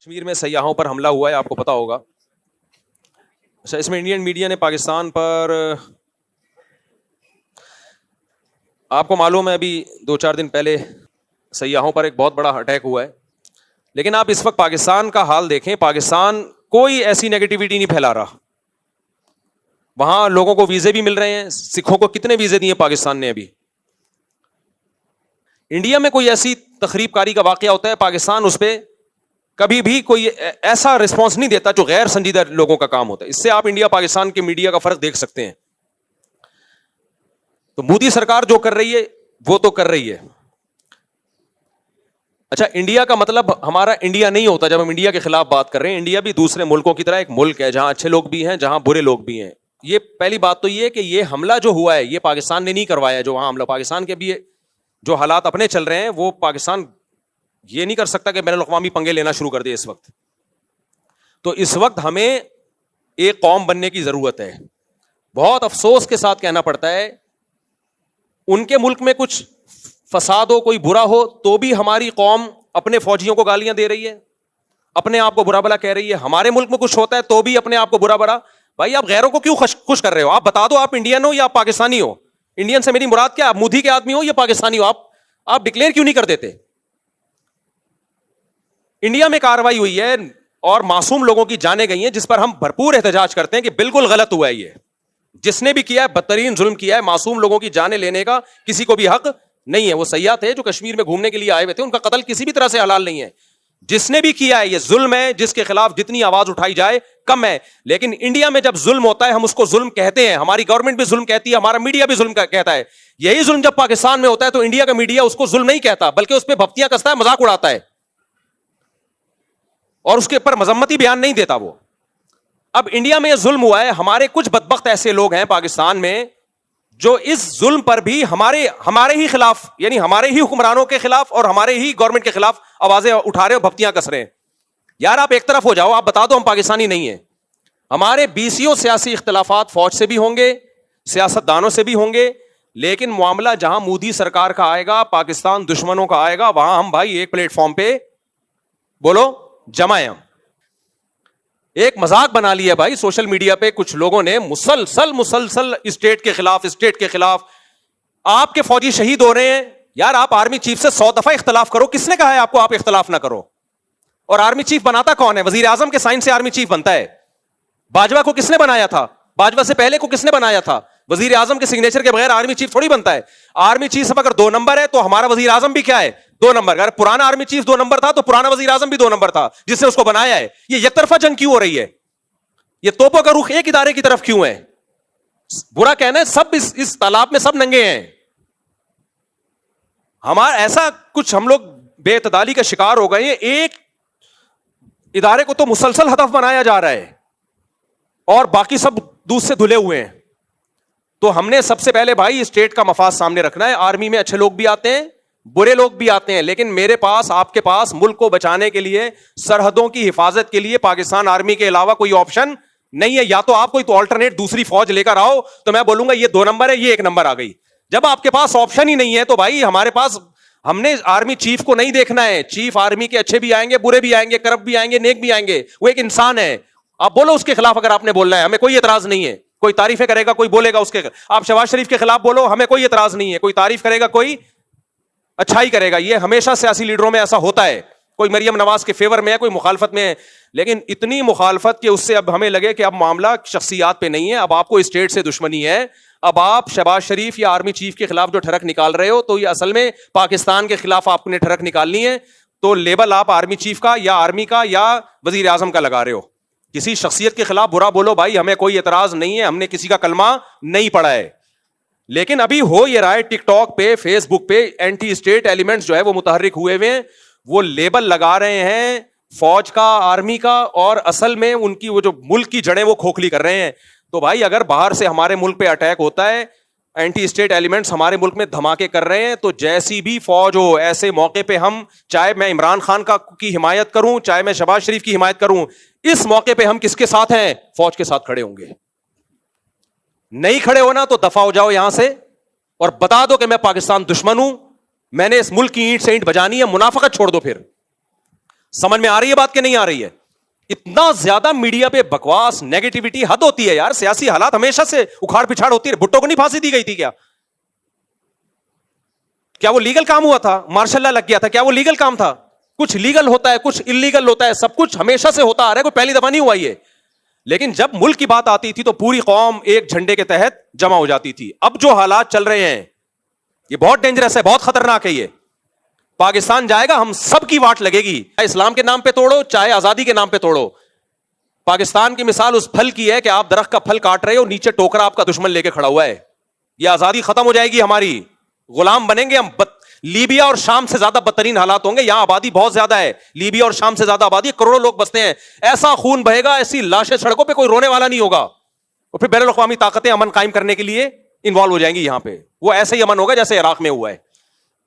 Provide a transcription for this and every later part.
کشمیر میں سیاحوں پر حملہ ہوا ہے، آپ کو پتا ہوگا. اچھا، اس میں انڈین میڈیا نے پاکستان پر، آپ کو معلوم ہے ابھی 2-4 دن پہلے سیاحوں پر ایک بہت بڑا اٹیک ہوا ہے، لیکن آپ اس وقت پاکستان کا حال دیکھیں. پاکستان کوئی ایسی نیگیٹیوٹی نہیں پھیلا رہا. وہاں لوگوں کو ویزے بھی مل رہے ہیں. سکھوں کو کتنے ویزے دیے پاکستان نے ابھی؟ انڈیا میں کوئی ایسی تخریب کاری کا واقعہ ہوتا ہے، پاکستان اس پہ کبھی بھی کوئی ایسا رسپانس نہیں دیتا جو غیر سنجیدہ لوگوں کا کام ہوتا ہے. اس سے آپ انڈیا پاکستان کے میڈیا کا فرق دیکھ سکتے ہیں. تو مودی سرکار جو کر رہی ہے وہ تو کر رہی ہے. اچھا، انڈیا کا مطلب ہمارا انڈیا نہیں ہوتا جب ہم انڈیا کے خلاف بات کر رہے ہیں. انڈیا بھی دوسرے ملکوں کی طرح ایک ملک ہے جہاں اچھے لوگ بھی ہیں، جہاں برے لوگ بھی ہیں. یہ پہلی بات تو یہ کہ یہ حملہ جو ہوا ہے یہ پاکستان نے نہیں کروایا. جو وہاں حملہ پاکستان کے بھی جو حالات اپنے چل رہے ہیں وہ پاکستان یہ نہیں کر سکتا کہ بین الاقوامی پنگے لینا شروع کر دے اس وقت. تو اس وقت ہمیں ایک قوم بننے کی ضرورت ہے. بہت افسوس کے ساتھ کہنا پڑتا ہے ان کے ملک میں کچھ فساد ہو، کوئی برا ہو، تو بھی ہماری قوم اپنے فوجیوں کو گالیاں دے رہی ہے، اپنے آپ کو برا بلا کہہ رہی ہے. ہمارے ملک میں کچھ ہوتا ہے تو بھی اپنے آپ کو برا بلا. بھائی آپ غیروں کو کیوں خوش کر رہے ہو؟ آپ بتا دو آپ انڈین ہو یا آپ پاکستانی ہو. انڈین سے میری مراد کیا؟ آپ مودی کے آدمی ہو یا پاکستانی ہو؟ آپ ڈکلیئر کیوں نہیں کر دیتے؟ انڈیا میں کارروائی ہوئی ہے اور معصوم لوگوں کی جانیں گئی ہیں جس پر ہم بھرپور احتجاج کرتے ہیں کہ بالکل غلط ہوا ہے. یہ جس نے بھی کیا ہے بدترین ظلم کیا ہے. معصوم لوگوں کی جانیں لینے کا کسی کو بھی حق نہیں ہے. وہ سیاح تھے جو کشمیر میں گھومنے کے لیے آئے ہوئے تھے، ان کا قتل کسی بھی طرح سے حلال نہیں ہے. جس نے بھی کیا ہے یہ ظلم ہے، جس کے خلاف جتنی آواز اٹھائی جائے کم ہے. لیکن انڈیا میں جب ظلم ہوتا ہے ہم اس کو ظلم کہتے ہیں. ہماری گورنمنٹ بھی ظلم کہتی ہے، ہمارا میڈیا بھی ظلم کہتا ہے. یہی ظلم جب پاکستان میں ہوتا ہے تو انڈیا کا میڈیا اس کو ظلم نہیں کہتا بلکہ اس پہ بھپتیاں کستا ہے، مذاق اڑاتا ہے اور اس کے اوپر مذمتی بیان نہیں دیتا وہ. اب انڈیا میں یہ ظلم ہوا ہے. ہمارے کچھ بدبخت ایسے لوگ ہیں پاکستان میں جو اس ظلم پر بھی ہمارے ہی خلاف، یعنی ہمارے ہی حکمرانوں کے خلاف اور ہمارے ہی گورنمنٹ کے خلاف آوازیں اٹھا رہے ہو، بھپتیاں کس رہے ہیں. یار آپ ایک طرف ہو جاؤ، آپ بتا دو ہم پاکستانی نہیں ہیں. ہمارے 20 سیاسی اختلافات فوج سے بھی ہوں گے، سیاست دانوں سے بھی ہوں گے، لیکن معاملہ جہاں مودی سرکار کا آئے گا، پاکستان دشمنوں کا آئے گا، وہاں ہم بھائی ایک پلیٹ فارم پہ بولو جمع ہیں. ایک مذاق بنا لیا بھائی سوشل میڈیا پہ کچھ لوگوں نے مسلسل اسٹیٹ کے خلاف. آپ کے فوجی شہید ہو رہے ہیں. یار آپ آرمی چیف سے 100 دفعہ اختلاف کرو. کس نے کہا ہے آپ کو آپ اختلاف نہ کرو؟ اور آرمی چیف بناتا کون ہے؟ وزیر اعظم کے سائن سے آرمی چیف بنتا ہے. باجوہ کو کس نے بنایا تھا؟ باجوہ سے پہلے کو کس نے بنایا تھا؟ وزیر اعظم کے سگنیچر کے بغیر آرمی چیف تھوڑی بنتا ہے. آرمی چیف اگر 2 نمبر ہے تو ہمارا وزیر اعظم بھی کیا ہے؟ 2 نمبر. اگر پرانا آرمی چیف 2 نمبر تھا تو پرانا وزیر اعظم بھی 2 نمبر تھا جس نے اس کو بنایا ہے. یہ یک طرفہ جنگ کیوں ہو رہی ہے؟ یہ توپوں کا رخ ایک ادارے کی طرف کیوں ہے؟ برا کہنا ہے سب اس تالاب میں سب ننگے ہیں. ہمارا ایسا کچھ ہم لوگ بے اعتدالی کا شکار ہو گئے ہیں. ایک ادارے کو تو مسلسل ہدف بنایا جا رہا ہے اور باقی سب دودھ سے دھلے ہوئے ہیں. تو ہم نے سب سے پہلے بھائی اسٹیٹ کا مفاد سامنے رکھنا ہے. آرمی میں اچھے لوگ بھی آتے ہیں، برے لوگ بھی آتے ہیں، لیکن میرے پاس آپ کے پاس ملک کو بچانے کے لیے، سرحدوں کی حفاظت کے لیے پاکستان آرمی کے علاوہ کوئی آپشن نہیں ہے. یا تو آپ کوئی تو آلٹرنیٹ دوسری فوج لے کر آؤ تو میں بولوں گا یہ 2 نمبر ہے، یہ 1 نمبر آ گئی. جب آپ کے پاس آپشن ہی نہیں ہے تو بھائی ہمارے پاس، ہم نے آرمی چیف کو نہیں دیکھنا ہے. چیف آرمی کے اچھے بھی آئیں گے، برے بھی آئیں گے، کرپٹ بھی آئیں گے، نیک بھی آئیں گے. وہ ایک انسان ہے. آپ بولو اس کے خلاف اگر آپ نے بولنا ہے، ہمیں کوئی اعتراض نہیں ہے. کوئی تعریفیں کرے گا، کوئی بولے گا اس کے. آپ شہباز شریف کے خلاف بولو، ہمیں کوئی اعتراض نہیں ہے. کوئی تعریف کرے گا، کوئی اچھائی کرے گا. یہ ہمیشہ سیاسی لیڈروں میں ایسا ہوتا ہے. کوئی مریم نواز کے فیور میں ہے، کوئی مخالفت میں ہے. لیکن اتنی مخالفت کہ اس سے اب ہمیں لگے کہ اب معاملہ شخصیات پہ نہیں ہے، اب آپ کو اسٹیٹ سے دشمنی ہے. اب آپ شہباز شریف یا آرمی چیف کے خلاف جو ٹھڑک نکال رہے ہو تو یہ اصل میں پاکستان کے خلاف آپ نے ٹھڑک نکالنی ہے. تو لیبل آپ آرمی چیف کا یا آرمی کا یا وزیر اعظم کا لگا رہے ہو. کسی شخصیت کے خلاف برا بولو بھائی، ہمیں کوئی اعتراض نہیں ہے، ہم نے کسی کا کلمہ نہیں پڑھا ہے. لیکن ابھی ہو یہ رہا ہے ٹک ٹاک پہ، فیس بک پہ اینٹی اسٹیٹ ایلیمنٹس جو ہے وہ متحرک ہوئے ہوئے ہیں. وہ لیبل لگا رہے ہیں فوج کا، آرمی کا، اور اصل میں ان کی وہ جو ملک کی جڑیں وہ کھوکھلی کر رہے ہیں. تو بھائی اگر باہر سے ہمارے ملک پہ اٹیک ہوتا ہے، اینٹی اسٹیٹ ایلیمنٹس ہمارے ملک میں دھماکے کر رہے ہیں، تو جیسی بھی فوج ہو ایسے موقع پہ ہم، چاہے میں عمران خان کی حمایت کروں، چاہے میں شہباز شریف کی حمایت کروں، اس موقع پہ ہم کس کے ساتھ ہیں؟ فوج کے ساتھ کھڑے ہوں گے. نہیں کھڑے ہونا تو دفع ہو جاؤ یہاں سے اور بتا دو کہ میں پاکستان دشمن ہوں، میں نے اس ملک کی اینٹ سے اینٹ بجانی ہے. منافقت چھوڑ دو. پھر سمجھ میں آ رہی ہے بات کہ نہیں آ رہی ہے؟ اتنا زیادہ میڈیا پہ بکواس نیگیٹیوٹی حد ہوتی ہے یار. سیاسی حالات ہمیشہ سے اکھاڑ پچھاڑ ہوتی ہے. بھٹو کو نہیں پھانسی دی گئی تھی کیا وہ لیگل کام ہوا تھا؟ مارشل لا لگ گیا تھا, کیا وہ لیگل کام تھا؟ کچھ لیگل ہوتا ہے, کچھ انلیگل ہوتا ہے, سب کچھ ہمیشہ سے ہوتا آ رہا ہے, کوئی پہلی دفعہ نہیں ہوا یہ. لیکن جب ملک کی بات آتی تھی تو پوری قوم ایک جھنڈے کے تحت جمع ہو جاتی تھی. اب جو حالات چل رہے ہیں یہ بہت ڈینجرس ہے, بہت خطرناک ہے. یہ پاکستان جائے گا, ہم سب کی واٹ لگے گی, چاہے اسلام کے نام پہ توڑو, چاہے آزادی کے نام پہ توڑو. پاکستان کی مثال اس پھل کی ہے کہ آپ درخت کا پھل کاٹ رہے ہو, نیچے ٹوکرا آپ کا دشمن لے کے کھڑا ہوا ہے. یہ آزادی ختم ہو جائے گی ہماری, غلام بنیں گے ہم. لیبیا اور شام سے زیادہ بدترین حالات ہوں گے. یہاں آبادی بہت زیادہ ہے, لیبیا اور شام سے زیادہ آبادی, کروڑوں لوگ بستے ہیں. ایسا خون بہے گا, ایسی لاشیں سڑکوں پہ, کوئی رونے والا نہیں ہوگا. اور پھر بین الاقوامی طاقتیں امن قائم کرنے کے لیے انوالو ہو جائیں گی یہاں پہ. وہ ایسے ہی امن ہوگا جیسے عراق میں ہوا ہے.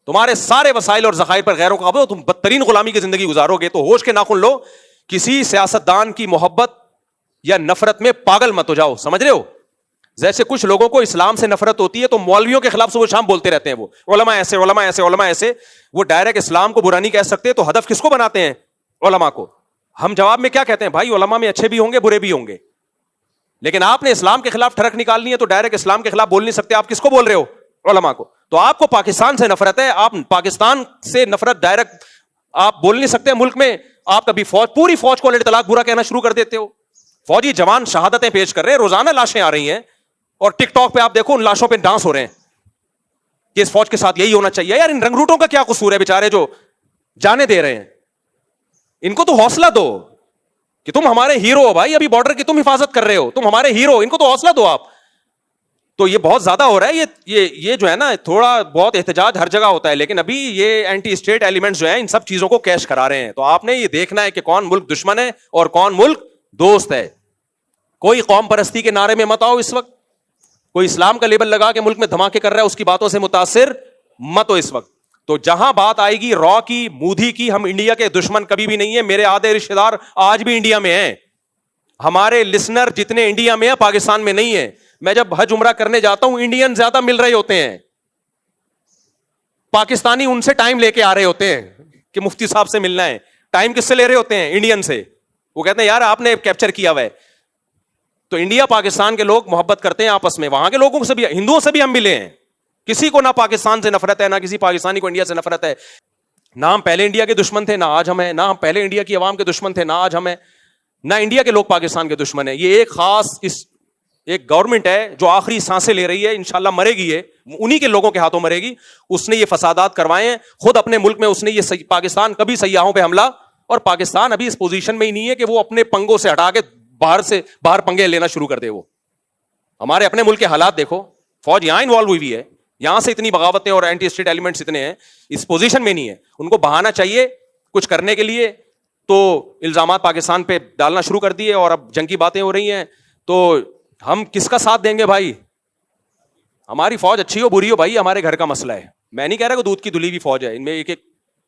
تمہارے سارے وسائل اور ذخائر پر غیروں کا قبضہ, تم بدترین غلامی کی زندگی گزارو گے. تو ہوش کے ناخن لو, کسی سیاستدان کی محبت یا نفرت میں پاگل مت ہو جاؤ. سمجھ رہے ہو؟ جیسے کچھ لوگوں کو اسلام سے نفرت ہوتی ہے تو مولویوں کے خلاف صبح شام بولتے رہتے ہیں, وہ علماء ایسے, علماء ایسے, علماء ایسے. وہ ڈائریکٹ اسلام کو برا نہیں کہہ سکتے تو ہدف کس کو بناتے ہیں؟ علماء کو. ہم جواب میں کیا کہتے ہیں؟ بھائی علماء میں اچھے بھی ہوں گے, برے بھی ہوں گے, لیکن آپ نے اسلام کے خلاف ٹھڑک نکالنی ہے تو ڈائریکٹ اسلام کے خلاف بول نہیں سکتے. آپ کس کو بول رہے ہو؟ علماء کو. تو آپ کو پاکستان سے نفرت ہے, آپ پاکستان سے نفرت ڈائریکٹ آپ بول نہیں سکتے ملک میں. آپ کبھی پوری فوج کو طلاق برا کہنا شروع کر دیتے ہو. فوجی جوان شہادتیں پیش کر رہے ہیں, روزانہ لاشیں آ رہی ہیں, اور ٹک ٹاک پہ آپ دیکھو ان لاشوں پہ ڈانس ہو رہے ہیں کہ اس فوج کے ساتھ یہی ہونا چاہیے. یار ان رنگروٹوں کا کیا قصور ہے بیچارے جو جانے دے رہے ہیں؟ ان کو تو حوصلہ دو کہ تم ہمارے ہیرو ہو بھائی, ابھی بارڈر کی تم حفاظت کر رہے ہو, تم ہمارے ہیرو, ان کو تو حوصلہ دو آپ. تو یہ بہت زیادہ ہو رہا ہے. یہ جو ہے نا, تھوڑا بہت احتجاج ہر جگہ ہوتا ہے, لیکن ابھی یہ اینٹی اسٹیٹ ایلیمنٹس جو ہیں ان سب چیزوں کو کیش کرا رہے ہیں. تو آپ نے یہ دیکھنا ہے کہ کون ملک دشمن ہے اور کون ملک دوست ہے. کوئی قوم پرستی کے نعرے میں مت آؤ اس وقت, کوئی اسلام کا لیبل لگا کے ملک میں دھماکے کر رہا ہے اس کی باتوں سے متاثر مت ہو اس وقت. تو جہاں بات آئے گی را کی, مودی کی, ہم انڈیا کے دشمن کبھی بھی نہیں ہے. میرے آدھے رشتے دار آج بھی انڈیا میں ہیں, ہمارے لسنر جتنے انڈیا میں ہیں پاکستان میں نہیں ہیں. میں جب حج عمرہ کرنے جاتا ہوں انڈین زیادہ مل رہے ہوتے ہیں, پاکستانی ان سے ٹائم لے کے آ رہے ہوتے ہیں کہ مفتی صاحب سے ملنا ہے. ٹائم کس سے لے رہے ہوتے ہیں؟ انڈین سے. وہ کہتے ہیں یار آپ نے کیپچر کیا ہوا ہے. تو انڈیا پاکستان کے لوگ محبت کرتے ہیں آپس میں, وہاں کے لوگوں سے بھی, ہندوؤں سے بھی ہم ملے ہیں. کسی کو نہ پاکستان سے نفرت ہے, نہ کسی پاکستانی کو انڈیا سے نفرت ہے. نہ ہم پہلے انڈیا کے دشمن تھے, نہ آج ہم ہیں. نہ ہم پہلے انڈیا کی عوام کے دشمن تھے, نہ آج ہم ہیں. نہ انڈیا کے لوگ پاکستان کے دشمن ہیں. یہ ایک خاص ایک گورنمنٹ ہے جو آخری سانسیں لے رہی ہے, انشاءاللہ مرے گی, یہ انہی کے لوگوں کے ہاتھوں مرے گی. اس نے یہ فسادات کروائے ہیں خود اپنے ملک میں. اس نے یہ پاکستان کبھی سیاحوں پہ حملہ, اور پاکستان ابھی اس پوزیشن میں ہی نہیں ہے کہ وہ اپنے پنگوں سے ہٹا کے باہر پنگے لینا شروع کر دے. وہ ہمارے اپنے ملک کے حالات دیکھو, فوج یہاں انوالو ہوئی ہے, یہاں سے اتنی بغاوتیں اور اینٹی اسٹیٹ ایلیمنٹس اتنے ہیں, اس پوزیشن میں نہیں ہے. ان کو بہانا چاہیے کچھ کرنے کے لیے, تو الزامات پاکستان پہ ڈالنا شروع کر دیے, اور اب جنگ کی باتیں ہو رہی ہیں. تو ہم کس کا ساتھ دیں گے بھائی؟ ہماری فوج اچھی ہو بری ہو بھائی, ہمارے گھر کا مسئلہ ہے. میں نہیں کہہ رہا کہ دودھ کی دھلی ہوئی فوج ہے, ان میں ایک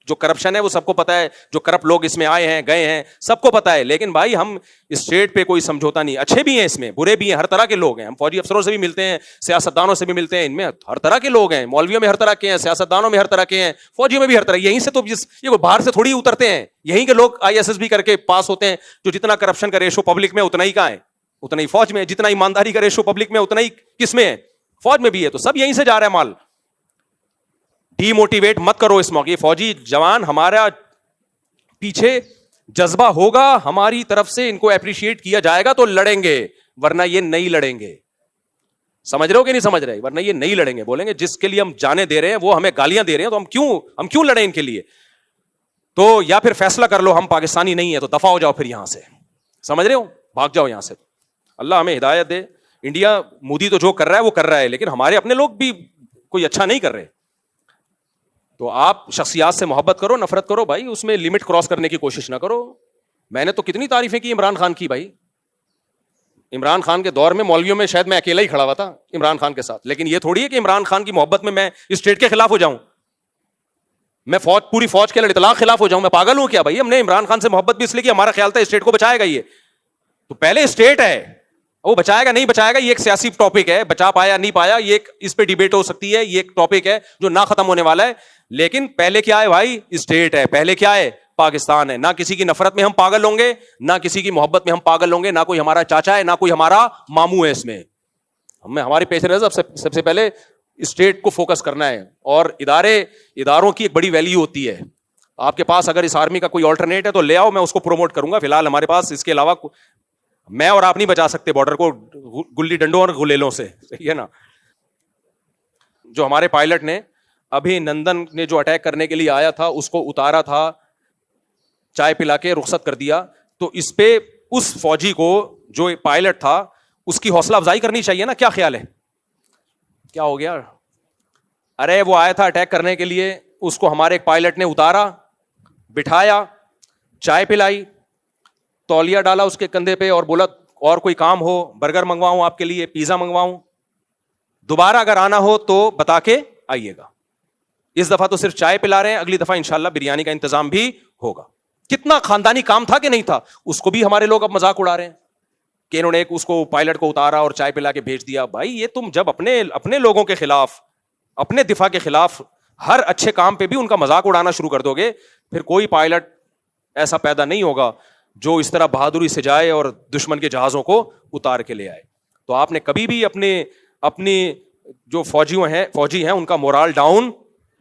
جو کرپشن ہے وہ سب کو پتا ہے, جو کرپٹ لوگ اس میں آئے ہیں گئے ہیں سب کو پتا ہے. لیکن بھائی ہم اسٹیٹ پہ کوئی سمجھوتا نہیں. اچھے بھی ہیں اس میں, برے بھی ہیں, ہر طرح کے لوگ ہیں. ہم فوجی افسروں سے بھی ملتے ہیں, سیاستدانوں سے بھی ملتے ہیں, ان میں ہر طرح کے لوگ ہیں. مولویوں میں ہر طرح کے ہیں, سیاستدانوں میں ہر طرح کے ہیں, فوجیوں میں بھی ہر طرح. یہیں سے تو یہ باہر سے تھوڑی اترتے ہیں, یہیں کے لوگ ISSB کر کے پاس ہوتے ہیں. جو جتنا کرپشن کا ریشو پبلک میں اتنا ہی کہاں ہے, اتنا ہی فوج میں. جتنا ایمانداری کا ریشو پبلک میں اتنا ہی کس میں ہے, فوج میں بھی ہے. تو سب یہیں سے جا رہا ہے مال. ڈی موٹیویٹ مت کرو اس موقع. فوجی جوان ہمارا پیچھے جذبہ ہوگا ہماری طرف سے, ان کو اپریشیٹ کیا جائے گا تو لڑیں گے, ورنہ یہ نہیں لڑیں گے. سمجھ رہے ہو کہ نہیں سمجھ رہے؟ ورنہ یہ نہیں لڑیں گے. بولیں گے جس کے لیے ہم جانے دے رہے ہیں وہ ہمیں گالیاں دے رہے ہیں, تو ہم کیوں لڑیں ان کے لیے؟ تو یا پھر فیصلہ کر لو ہم پاکستانی نہیں ہے تو دفع ہو جاؤ پھر یہاں سے. سمجھ رہے ہو؟ بھاگ جاؤ یہاں سے. اللہ ہمیں ہدایت دے. انڈیا مودی تو جو کر رہا ہے وہ کر رہا ہے, لیکن ہمارے اپنے لوگ بھی کوئی اچھا نہیں کر رہے. تو آپ شخصیات سے محبت کرو, نفرت کرو بھائی, اس میں لمٹ کراس کرنے کی کوشش نہ کرو. میں نے تو کتنی تعریفیں کی عمران خان کی بھائی. عمران خان کے دور میں مولویوں میں شاید میں اکیلا ہی کھڑا ہوا تھا عمران خان کے ساتھ. لیکن یہ تھوڑی ہے کہ عمران خان کی محبت میں اسٹیٹ کے خلاف ہو جاؤں, میں پوری فوج کے اطلاق خلاف ہو جاؤں. میں پاگل ہوں کیا بھائی؟ ہم نے عمران خان سے محبت بھی اس لیے کہ ہمارا خیال تھا اسٹیٹ کو بچائے گا. یہ تو پہلے اسٹیٹ ہے, وہ بچائے گا نہیں بچائے گا یہ ایک سیاسی ٹاپک ہے. بچا پایا نہیں پایا یہ اس پہ ڈیبیٹ ہو سکتی ہے, یہ ایک ٹاپک ہے جو نہ ختم ہونے والا ہے. لیکن پہلے کیا ہے بھائی؟ اسٹیٹ ہے. پہلے کیا ہے؟ پاکستان ہے. نہ کسی کی نفرت میں ہم پاگل ہوں گے, نہ کسی کی محبت میں ہم پاگل ہوں گے, نہ کوئی ہمارا چاچا ہے, نہ کوئی ہمارا ماموں ہے. اس میں ہمیں ہماری پیش نظر سب سے پہلے اسٹیٹ کو فوکس کرنا ہے. اور اداروں کی ایک بڑی ویلیو ہوتی ہے. آپ کے پاس اگر اس آرمی کا کوئی آلٹرنیٹ ہے تو لے آؤ, میں اس کو پروموٹ کروں گا. فی الحال ہمارے پاس اس کے علاوہ میں اور آپ نہیں بچا سکتے بارڈر کو گلی ڈنڈوں اور غلیلوں سے, صحیح ہے نا. جو ہمارے پائلٹ نے ابھی نندن نے جو اٹیک کرنے کے لیے آیا تھا اس کو اتارا تھا, چائے پلا کے رخصت کر دیا, تو اس پہ اس فوجی کو جو پائلٹ تھا اس کی حوصلہ افزائی کرنی چاہیے نا. کیا خیال ہے, کیا ہو گیا؟ ارے وہ آیا تھا اٹیک کرنے کے لیے, اس کو ہمارے ایک پائلٹ نے اتارا, بٹھایا, چائے پلائی, تولیہ ڈالا اس کے کندھے پہ اور بولا اور کوئی کام ہو, برگر منگواؤں آپ کے لیے, پیزا منگواؤں, دوبارہ اگر آنا ہو تو بتا کے آئیے گا. اس دفعہ تو صرف چائے پلا رہے ہیں, اگلی دفعہ انشاءاللہ بریانی کا انتظام بھی ہوگا. کتنا خاندانی کام تھا کہ نہیں تھا, اس کو بھی ہمارے لوگ اب مذاق اڑا رہے ہیں کہ انہوں نے اس کو پائلٹ کو اتارا اور چائے پلا کے بھیج دیا. بھائی یہ تم جب اپنے لوگوں کے خلاف, اپنے دفاع کے خلاف ہر اچھے کام پہ بھی ان کا مذاق اڑانا شروع کر دو گے, پھر کوئی پائلٹ ایسا پیدا نہیں ہوگا جو اس طرح بہادری سے جائے اور دشمن کے جہازوں کو اتار کے لے آئے. تو آپ نے کبھی بھی اپنی جو فوجی ہیں ان کا مورال ڈاؤن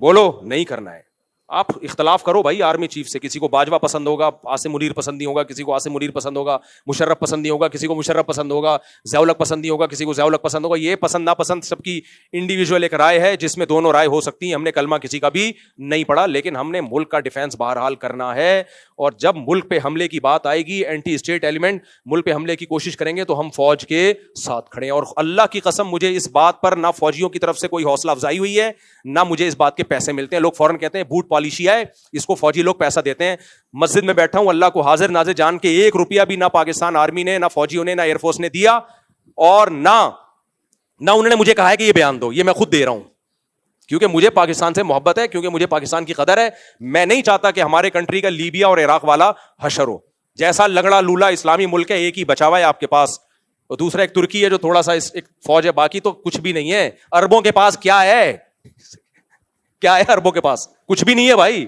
بولو نہیں کرنا ہے. آپ اختلاف کرو بھائی آرمی چیف سے, کسی کو باجوہ پسند ہوگا, عاصم منیر پسند نہیں ہوگا, کسی کو عاصم منیر پسند ہوگا, مشرف پسند نہیں ہوگا, کسی کو مشرف پسند ہوگا, ضیاء الحق پسند نہیں ہوگا, کسی کو ضیاء الحق پسند ہوگا. یہ پسند ناپسند سب کی انڈیویجول ایک رائے ہے جس میں دونوں رائے ہو سکتی ہیں. ہم نے کلمہ کسی کا بھی نہیں پڑھا, لیکن ہم نے ملک کا ڈیفینس بہرحال کرنا ہے. اور جب ملک پہ حملے کی بات آئے گی, اینٹی اسٹیٹ ایلیمنٹ ملک پہ حملے کی کوشش کریں گے تو ہم فوج کے ساتھ کھڑے ہیں. اور اللہ کی قسم مجھے اس بات پر نہ فوجیوں کی طرف سے کوئی حوصلہ افزائی ہوئی ہے, نہ مجھے اس بات کے پیسے ملتے ہیں. لوگ فوراً کہتے ہیں بوٹ پالیشی ہے, اس کو فوجی لوگ پیسہ دیتے ہیں. مسجد میں بیٹھا ہوں, اللہ کو حاضر ناظر جان کے 1 روپیہ بھی نہ پاکستان آرمی نے, نہ فوجیوں نے, نہ ایئر فورس نے دیا, اور نہ انہوں نے مجھے کہا ہے کہ یہ بیان دو. یہ میں خود دے رہا ہوں کیونکہ مجھے پاکستان سے محبت ہے, کیونکہ مجھے پاکستان کی قدر ہے. میں نہیں چاہتا کہ ہمارے کنٹری کا لیبیا اور عراق والا حشر ہو. جیسا لنگڑا لولا اسلامی ملک ہے, ایک ہی بچا ہوا ہے آپ کے پاس, اور دوسرا ایک ترکی ہے جو تھوڑا سا ایک فوج ہے, باقی تو کچھ بھی نہیں ہے. اربوں کے پاس کیا ہے, کیا ہے اربوں کے پاس؟ کچھ بھی نہیں ہے بھائی.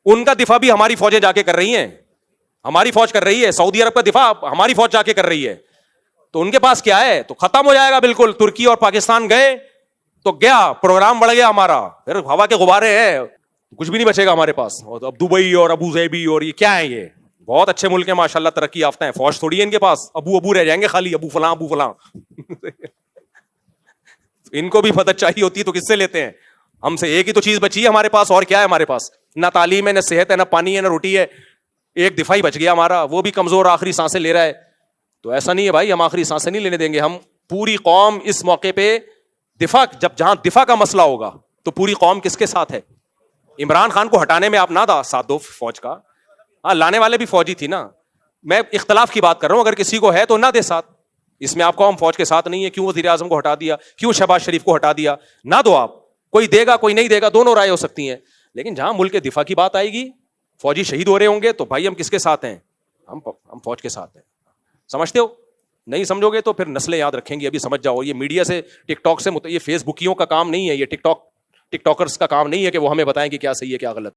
ان کا دفاع بھی ہماری فوجیں جا کے کر رہی ہیں, ہماری فوج کر رہی ہے. سعودی عرب کا دفاع ہماری فوج جا کے کر رہی ہے, تو ان کے پاس کیا ہے؟ تو ختم ہو جائے گا بالکل. ترکی اور پاکستان گئے تو گیا, پروگرام بڑھ گیا ہمارا, پھر ہوا کے غبارے ہیں, کچھ بھی نہیں بچے گا ہمارے پاس. اب دبئی اور ابو ظبی اور یہ کیا ہے, یہ بہت اچھے ملک ہیں ماشاءاللہ, ترقی یافتہ ہیں, فوج تھوڑی ہے ان کے پاس. ابو رہ جائیں گے خالی, ابو فلاں ان کو بھی مدد چاہیے ہوتی ہے تو کس سے لیتے ہیں؟ ہم سے ایک ہی تو چیز بچی ہے ہمارے پاس, اور کیا ہے ہمارے پاس؟ نہ تعلیم ہے, نہ صحت ہے, نہ پانی ہے, نہ روٹی ہے. ایک دفاعی بچ گیا ہمارا, وہ بھی کمزور آخری سانسیں لے رہا ہے. تو ایسا نہیں ہے بھائی, ہم آخری سانسیں نہیں لینے دیں گے. ہم پوری قوم اس موقع پہ دفاع, جہاں دفاع کا مسئلہ ہوگا تو پوری قوم کس کے ساتھ ہے؟ عمران خان کو ہٹانے میں آپ نہ ساتھ دو فوج کا, ہاں لانے والے بھی فوجی تھی نا. میں اختلاف کی بات کر رہا ہوں, اگر کسی کو ہے تو نہ دے ساتھ. اس میں آپ قوم فوج کے ساتھ نہیں ہے, کیوں وزیر اعظم کو ہٹا دیا, کیوں شہباز شریف کو ہٹا دیا, نہ دو آپ. کوئی دے گا کوئی نہیں دے گا, دونوں رائے ہو سکتی ہیں. لیکن جہاں ملک کے دفاع کی بات آئے گی, فوجی شہید ہو رہے ہوں گے, تو بھائی ہم کس کے ساتھ ہیں؟ ہم فوج کے ساتھ ہیں. سمجھتے ہو؟ نہیں سمجھو گے تو پھر نسلیں یاد رکھیں گی. ابھی سمجھ جاؤ, یہ میڈیا سے, ٹک ٹاک سے, یہ فیس بکیوں کا کام نہیں ہے, یہ ٹک ٹاکرز کا کام نہیں ہے کہ وہ ہمیں بتائیں کہ کیا صحیح ہے کیا غلط.